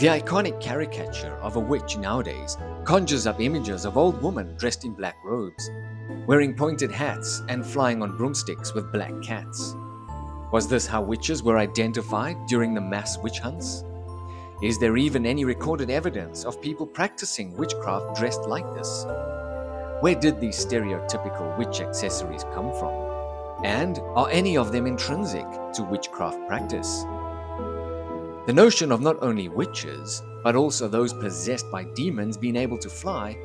The iconic caricature of a witch nowadays conjures up images of old women dressed in black robes, wearing pointed hats and flying on broomsticks with black cats. Was this how witches were identified during the mass witch hunts? Is there even any recorded evidence of people practicing witchcraft dressed like this? Where did these stereotypical witch accessories come from? And are any of them intrinsic to witchcraft practice? The notion of not only witches, but also those possessed by demons being able to fly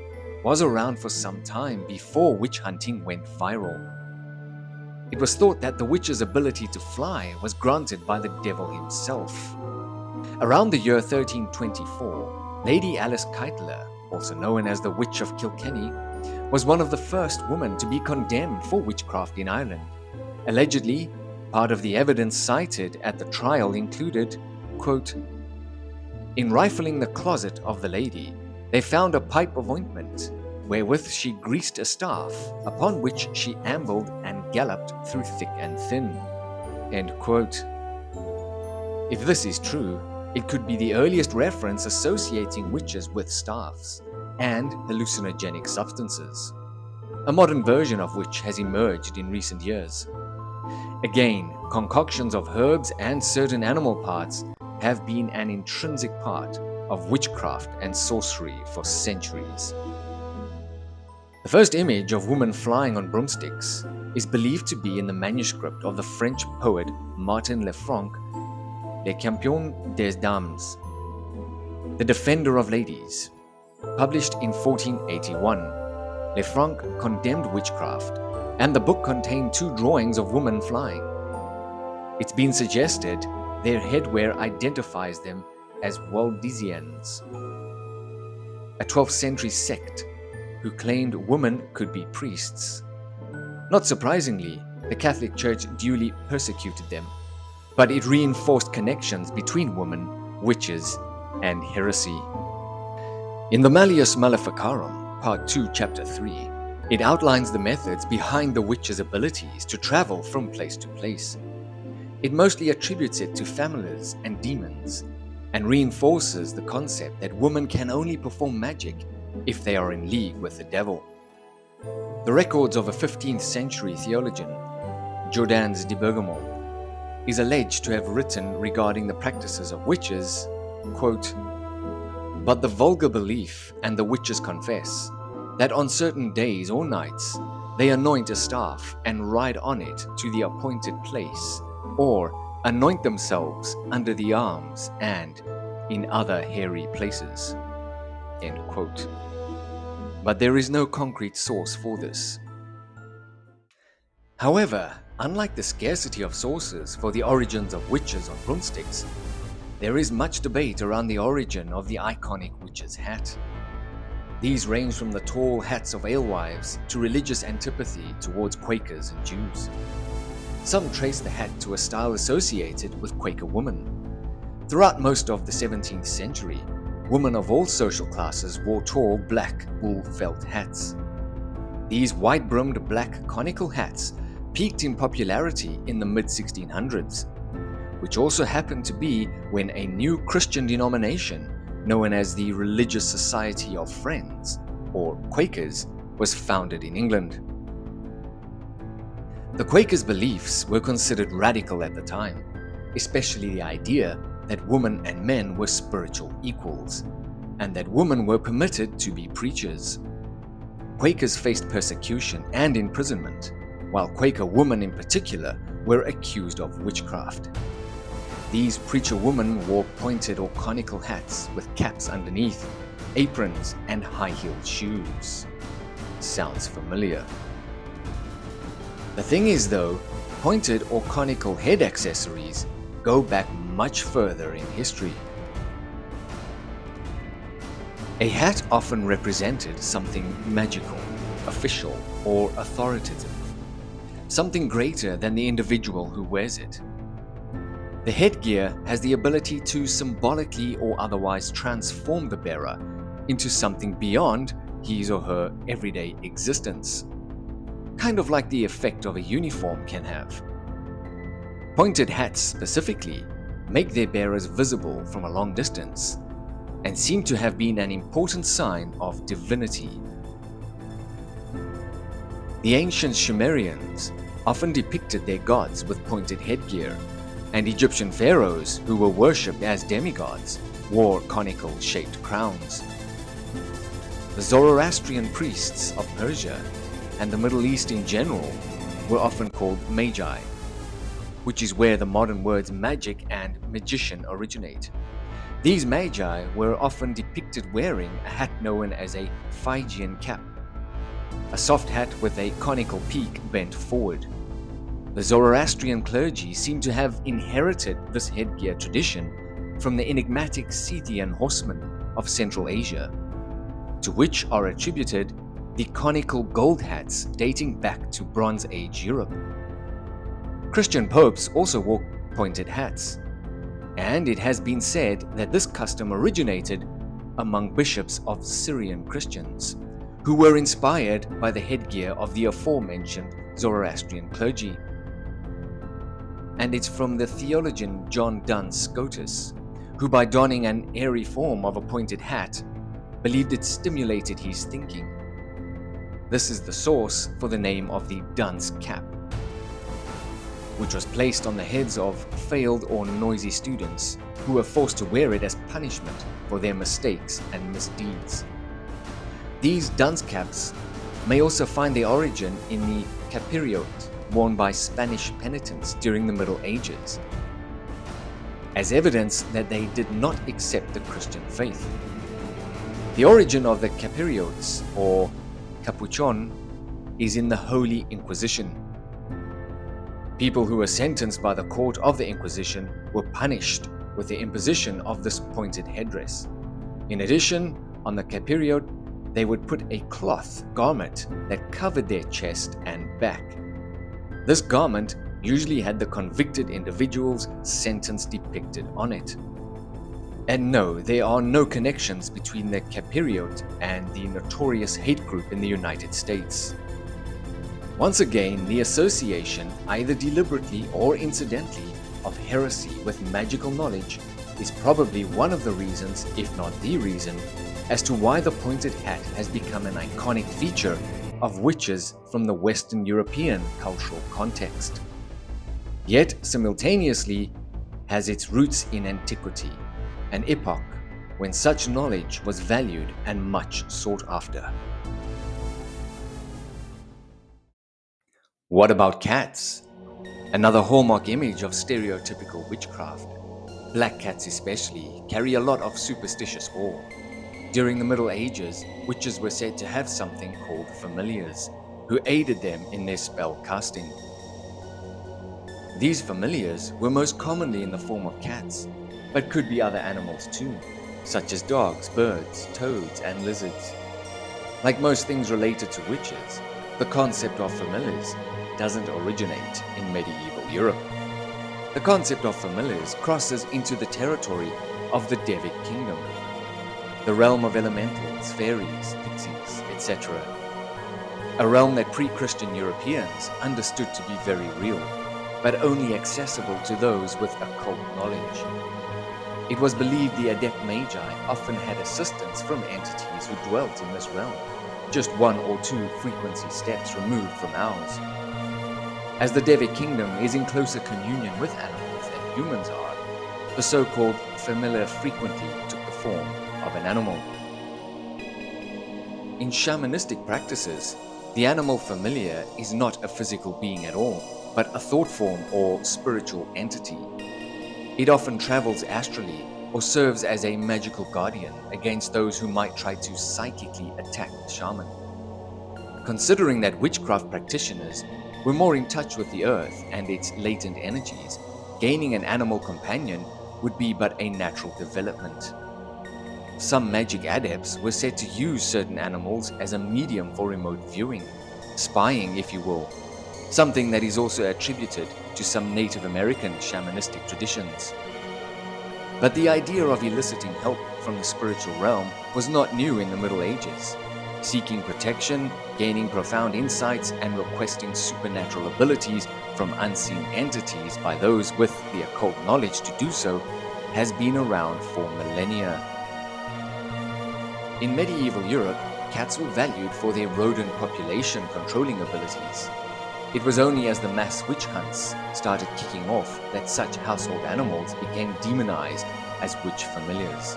was around for some time before witch hunting went viral. It was thought that the witch's ability to fly was granted by the devil himself. Around the year 1324, Lady Alice Keitler, also known as the Witch of Kilkenny, was one of the first women to be condemned for witchcraft in Ireland. Allegedly, part of the evidence cited at the trial included, quote, "In rifling the closet of the lady, they found a pipe of ointment, wherewith she greased a staff, upon which she ambled and galloped through thick and thin." End quote. If this is true, it could be the earliest reference associating witches with staffs and hallucinogenic substances, a modern version of which has emerged in recent years. Again, concoctions of herbs and certain animal parts have been an intrinsic part of witchcraft and sorcery for centuries. The first image of women flying on broomsticks is believed to be in the manuscript of the French poet Martin Lefranc, Le Champion des Dames, The Defender of Ladies. Published in 1481, Lefranc condemned witchcraft, and the book contained 2 drawings of women flying. It's been suggested their headwear identifies them as Waldensians, a 12th century sect who claimed women could be priests. Not surprisingly, the Catholic Church duly persecuted them, but it reinforced connections between women, witches, and heresy. In the Malleus Maleficarum, Part 2, Chapter 3, it outlines the methods behind the witch's abilities to travel from place to place. It mostly attributes it to familiars and demons, and reinforces the concept that women can only perform magic if they are in league with the devil. The records of a 15th century theologian, Jordanes de Bergamo, is alleged to have written regarding the practices of witches, quote, "But the vulgar belief and the witches confess that on certain days or nights they anoint a staff and ride on it to the appointed place, or anoint themselves under the arms and in other hairy places." End quote. But there is no concrete source for this. However, unlike the scarcity of sources for the origins of witches on broomsticks, there is much debate around the origin of the iconic witch's hat. These range from the tall hats of alewives to religious antipathy towards Quakers and Jews. Some trace the hat to a style associated with Quaker women. Throughout most of the 17th century, women of all social classes wore tall black wool felt hats. These wide-brimmed black conical hats peaked in popularity in the mid-1600s, which also happened to be when a new Christian denomination known as the Religious Society of Friends, or Quakers, was founded in England. The Quakers' beliefs were considered radical at the time, especially the idea that women and men were spiritual equals, and that women were permitted to be preachers. Quakers faced persecution and imprisonment, while Quaker women in particular were accused of witchcraft. These preacher women wore pointed or conical hats with caps underneath, aprons, and high-heeled shoes. Sounds familiar. The thing is though, pointed or conical head accessories go back much further in history. A hat often represented something magical, official, or authoritative, something greater than the individual who wears it. The headgear has the ability to symbolically or otherwise transform the bearer into something beyond his or her everyday existence, kind of like the effect of a uniform can have. Pointed hats specifically make their bearers visible from a long distance, and seem to have been an important sign of divinity. The ancient Sumerians often depicted their gods with pointed headgear, and Egyptian pharaohs, who were worshipped as demigods, wore conical-shaped crowns. The Zoroastrian priests of Persia and the Middle East in general were often called magi, which is where the modern words magic and magician originate. These magi were often depicted wearing a hat known as a Phrygian cap, a soft hat with a conical peak bent forward. The Zoroastrian clergy seem to have inherited this headgear tradition from the enigmatic Scythian horsemen of Central Asia, to which are attributed the conical gold hats dating back to Bronze Age Europe. Christian popes also wore pointed hats, and it has been said that this custom originated among bishops of Syrian Christians, who were inspired by the headgear of the aforementioned Zoroastrian clergy. And it's from the theologian John Duns Scotus, who by donning an airy form of a pointed hat, believed it stimulated his thinking. This is the source for the name of the dunce cap, which was placed on the heads of failed or noisy students who were forced to wear it as punishment for their mistakes and misdeeds. These dunce caps may also find their origin in the capiriote worn by Spanish penitents during the Middle Ages, as evidence that they did not accept the Christian faith. The origin of the capiriotes, or capuchon, is in the Holy Inquisition. People who were sentenced by the court of the Inquisition were punished with the imposition of this pointed headdress. In addition, on the capiriote, they would put a cloth garment that covered their chest and back. This garment usually had the convicted individual's sentence depicted on it. And no, there are no connections between the capiriote and the notorious hate group in the United States. Once again, the association, either deliberately or incidentally, of heresy with magical knowledge is probably one of the reasons, if not the reason, as to why the pointed hat has become an iconic feature of witches from the Western European cultural context. Yet, simultaneously, has its roots in antiquity, an epoch when such knowledge was valued and much sought after. What about cats? Another hallmark image of stereotypical witchcraft. Black cats especially carry a lot of superstitious awe. During the Middle Ages, witches were said to have something called familiars, who aided them in their spell casting. These familiars were most commonly in the form of cats, but could be other animals too, such as dogs, birds, toads, and lizards. Like most things related to witches, the concept of familiars doesn't originate in medieval Europe. The concept of familiars crosses into the territory of the Devic kingdom, the realm of elementals, fairies, pixies, etc. A realm that pre-Christian Europeans understood to be very real, but only accessible to those with occult knowledge. It was believed the adept magi often had assistance from entities who dwelt in this realm, just one or two frequency steps removed from ours. As the Devic kingdom is in closer communion with animals than humans are, the so-called familiar frequently took the form of an animal. In shamanistic practices, the animal familiar is not a physical being at all, but a thought form or spiritual entity. It often travels astrally or serves as a magical guardian against those who might try to psychically attack the shaman. Considering that witchcraft practitioners were more in touch with the earth and its latent energies, gaining an animal companion would be but a natural development. Some magic adepts were said to use certain animals as a medium for remote viewing, spying if you will, something that is also attributed to some Native American shamanistic traditions. But the idea of eliciting help from the spiritual realm was not new in the Middle Ages. Seeking protection, gaining profound insights, and requesting supernatural abilities from unseen entities by those with the occult knowledge to do so has been around for millennia. In medieval Europe, cats were valued for their rodent population controlling abilities. It was only as the mass witch hunts started kicking off that such household animals became demonized as witch familiars.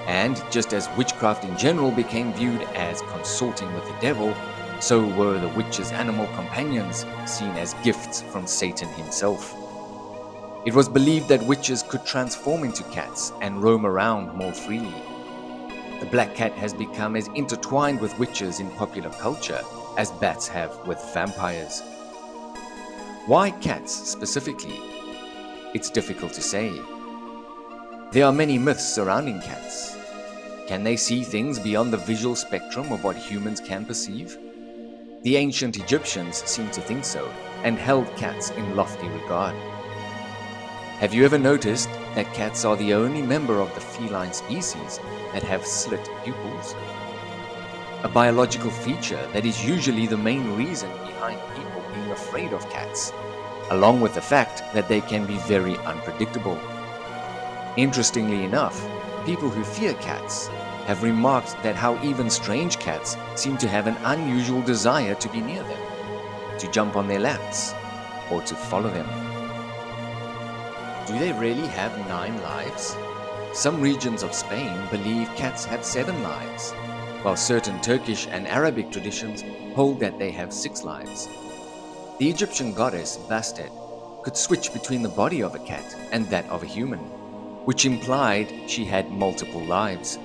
And just as witchcraft in general became viewed as consorting with the devil, so were the witch's animal companions seen as gifts from Satan himself. It was believed that witches could transform into cats and roam around more freely. The black cat has become as intertwined with witches in popular culture as bats have with vampires. Why cats specifically? It's difficult to say. There are many myths surrounding cats. Can they see things beyond the visual spectrum of what humans can perceive? The ancient Egyptians seemed to think so and held cats in lofty regard. Have you ever noticed that cats are the only member of the feline species that have slit pupils? A biological feature that is usually the main reason behind people being afraid of cats, along with the fact that they can be very unpredictable. Interestingly enough, people who fear cats have remarked that how even strange cats seem to have an unusual desire to be near them, to jump on their laps, or to follow them. Do they really have 9 lives? Some regions of Spain believe cats have 7 lives, while certain Turkish and Arabic traditions hold that they have 6 lives. The Egyptian goddess Bastet could switch between the body of a cat and that of a human, which implied she had multiple lives.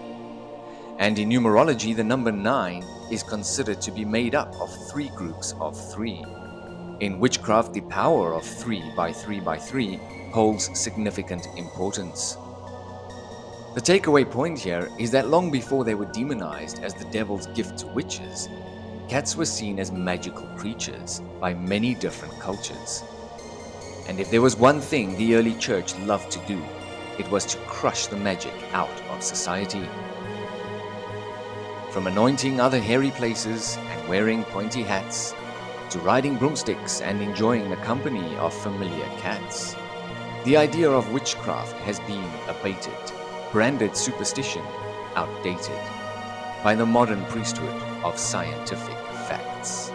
And in numerology, the number 9 is considered to be made up of 3 groups of 3. In witchcraft, the power of 3 by 3 by 3 holds significant importance. The takeaway point here is that long before they were demonized as the devil's gift to witches, cats were seen as magical creatures by many different cultures. And if there was one thing the early church loved to do, it was to crush the magic out of society. From anointing other hairy places and wearing pointy hats, to riding broomsticks and enjoying the company of familiar cats, the idea of witchcraft has been abated, branded superstition outdated by the modern priesthood of scientific facts.